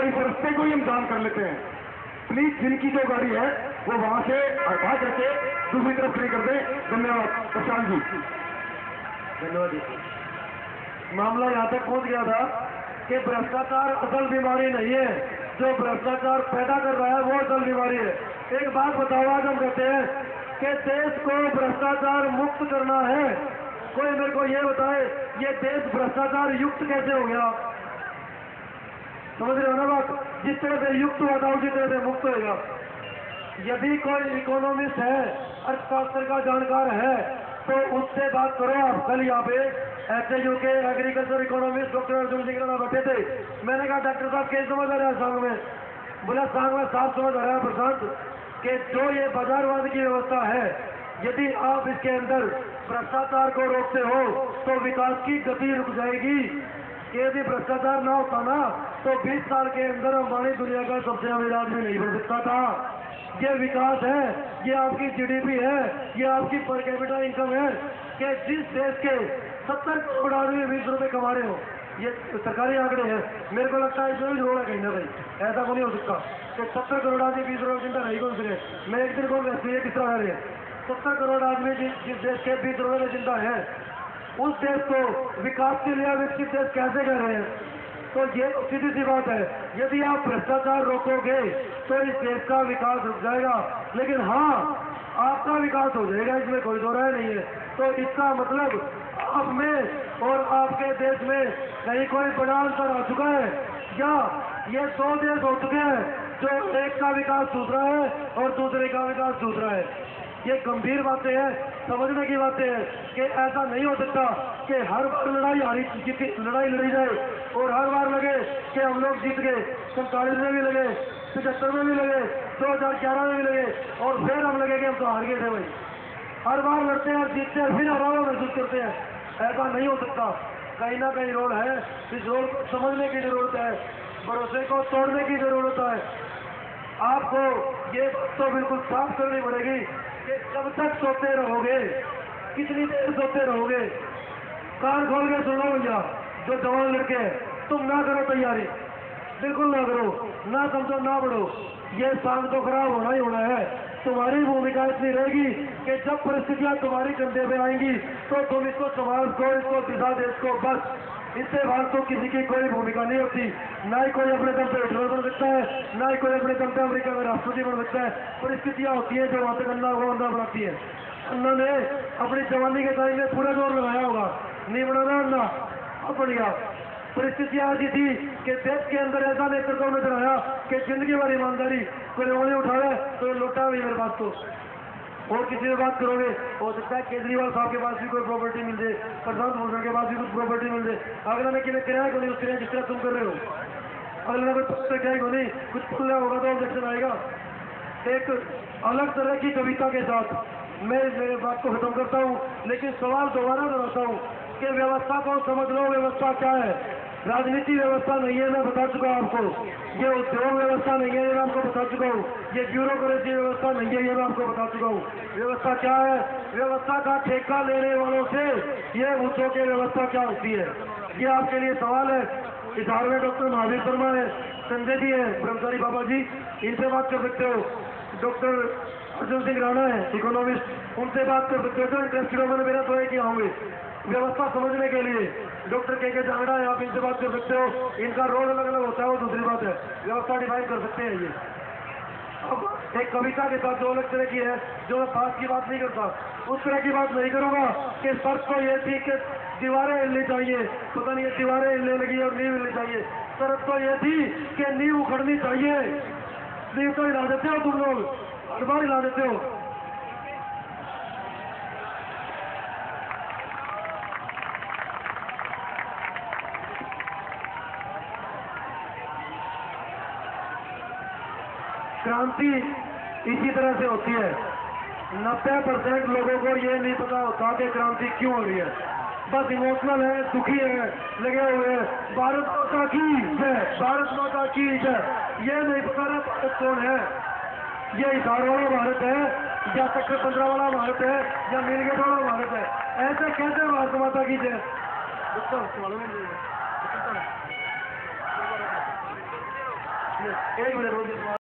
इस रास्ते को ही हम जाम कर लेते हैं। प्लीज जिनकी जो गाड़ी है वो वहां से हटा करके दूसरी तरफ खड़ी कर दें। धन्यवाद प्रशांत जी। धन्यवाद जी। मामला यहाँ तक पहुंच गया था कि भ्रष्टाचार असल बीमारी नहीं है, जो भ्रष्टाचार पैदा कर रहा है वो असल बीमारी है। एक बात बताओ, आज हम कहते हैं कि देश को भ्रष्टाचार मुक्त करना है, कोई मेरे को ये बताए ये देश भ्रष्टाचार युक्त कैसे हो गया? समझ रहे हो ना बात? जिस तरह से युक्त हुआ था उसी तरह से मुक्त होगा। यदि कोई इकोनॉमिस्ट है, अर्थशास्त्र का जानकार है, तो उससे बात करो आप। कल यहाँ पे एचएयू के agriculture economist doctor Arjun Singh Rana बैठे थे। मैंने कहा डॉक्टर साहब कैसे समझ आ रहा है सांग में? बोला सांग में साफ समझ आ रहा है प्रशांत कि जो ये बाजारवाद की व्यवस्था है, यदि आप इसके अंदर भ्रष्टाचार को रोकते हो तो विकास की गति रुक जाएगी। कि यदि भ्रष्टाचार ना होता ना तो 20 साल के अंदर अंबानी दुनिया का सबसे अमीर आदमी नहीं बन सकता था। ये विकास है, ये आपकी जीडीपी है, ये आपकी पर कैपिटा इनकम है कि जिस देश के 70 करोड़ आदमी 20 रुपए कमा रहे हो, ये सरकारी आंकड़े हैं। मेरे को लगता है इसमें भी जोड़ है कहीं ना कहीं, ऐसा को नहीं हो सकता कि 70 करोड़ आदमी 20 रुपए चिंता नहीं कौन सके। मैं एक दिन कौन ये किस तरह रहे 70 करोड़ आदमी जिस देश के 20 रुपए में चिंता है, उस देश को विकास के लिए विकसित देश कैसे कर रहे हैं? तो ये सीधी सी बात है, यदि आप भ्रष्टाचार रोकोगे तो इस देश का विकास रुक जाएगा। लेकिन हाँ, आपका विकास हो जाएगा, इसमें कोई दो राय नहीं है। तो इसका मतलब आप में और आपके देश में कहीं कोई बड़ा अंतर आ चुका है, या ये 2 देश हो चुके हैं जो एक का विकास दूसरा है और दूसरे का विकास दूसरा है। ये गंभीर बातें हैं, समझने की बातें हैं कि ऐसा नहीं हो सकता कि हर बार लड़ाई लड़ी जाए और हर बार लगे कि हम लोग जीत गए। 47 में भी लगे, 75 में भी लगे, 2011 में भी लगे और फिर हम लगे कि हम तो हार गए थे। भाई हर बार लड़ते हैं, जीतते हैं, फिर हरावा महसूस करते हैं। ऐसा नहीं हो सकता। कहीं ना कहीं रोल है, इस रोल को समझने की जरूरत है, भरोसे को तोड़ने की जरूरत है। आपको ये तो बिल्कुल साफ करनी पड़ेगी कि कब तक सोते रहोगे, कितनी देर सोते रहोगे? कान खोल के सुनो भैया, जो जवान लड़के हैं, तुम ना करो तैयारी, बिल्कुल ना करो, ना समझो, ना बढ़ो। ये सांग तो खराब होना ही होना है। तुम्हारी भूमिका इतनी रहेगी कि जब परिस्थितियां तुम्हारी कंधे पे आएंगी तो तुम इसको समाज को, इसको दिशा दे, इसको बस। इससे बात तो किसी की कोई भूमिका नहीं होती। ना ही कोई अपने दम पे हिटलर बन सकता है, ना ही कोई अपने दम पे अमेरिका में राष्ट्रपति बन सकता है। परिस्थितियां होती है जो वहां तक अन्ना होगा अन्ना बनाती है। अन्ना ने अपनी जवानी के टाइम में पूरा जोर लगाया होगा, नहीं बनाना अन्ना अब बढ़िया। परिस्थितियां ऐसी थी कि देश के अंदर ऐसा नेतृत्व नजर आया कि जिंदगी भर ईमानदारी, कोई उंगली उठावे तो लौटा हुई मेरे पास तो। और किसी से बात करोगे, हो सकता है केजरीवाल साहब के पास भी कोई प्रॉपर्टी मिल जाए, प्रशांत भूषण के पास भी कुछ प्रॉपर्टी मिल जाए। अगला ने किन्हें किराया को नहीं, उस किराया जिस तरह तुम कर रहे हो, अगले ने कोई पत्र किराया को नहीं, कुछ खुल रहा होगा तो ऑब्जेक्शन आएगा। एक अलग तरह की कविता के साथ मैं मेरे बात को खत्म करता हूँ, लेकिन सवाल दोबारा दोहराता हूँ कि व्यवस्था को समझ लो। व्यवस्था क्या है? राजनीति व्यवस्था नहीं है, मैं बता चुका हूं आपको। ये उद्योग व्यवस्था नहीं है, ये मैं आपको बता चुका हूँ। ये ब्यूरोक्रेसी व्यवस्था नहीं है, ये मैं आपको बता चुका हूँ। व्यवस्था क्या है? व्यवस्था का ठेका लेने वालों से ये पूछो कि व्यवस्था क्या होती है। ये आपके लिए सवाल है। इधार में डॉक्टर महावीर शर्मा है, संजय जी है, ब्रह्मचारी बाबा जी, इनसे बात कर सकते हो। डॉक्टर अर्जुन सिंह राणा है इकोनॉमिस्ट, उनसे बात कर सकते हो। जो इंटरेस्टेड हो, मैंने मेरा तो है कि होंगे व्यवस्था समझने के लिए। डॉक्टर के जांगड़ा है, आप इनसे बात कर सकते हो। इनका रोल अलग अलग होता है, वो दूसरी बात है। व्यवस्था डिफाइन कर सकते हैं ये। अब एक कविता के साथ जो अलग तरह की है, जो मैं पास की बात नहीं करता, उस तरह की बात नहीं करूंगा कि शर्त तो ये थी कि दीवारें हिलनी चाहिए, पता नहीं दीवारें हिलने लगी और नींव हिलनी चाहिए। शर्त तो ये थी कि नींव उखड़नी चाहिए। नींव तो हिला देते हो तुम लोग, हर बार हिला देते हो। क्रांति इसी तरह से होती है। 90% लोगों को ये नहीं पता होता कि क्रांति क्यों हो रही है, बस इमोशनल है, दुखी है, लगे हुए हैं। भारत माता की जय, भारत माता की जय। ये नहीं पता ना भारत कौन है, ये हिसार वाला भारत है या सेक्टर 15 वाला भारत है या मीरगेट वाला भारत है। ऐसे कैसे भारत माता की जय? एक मिनट रोहित कुमार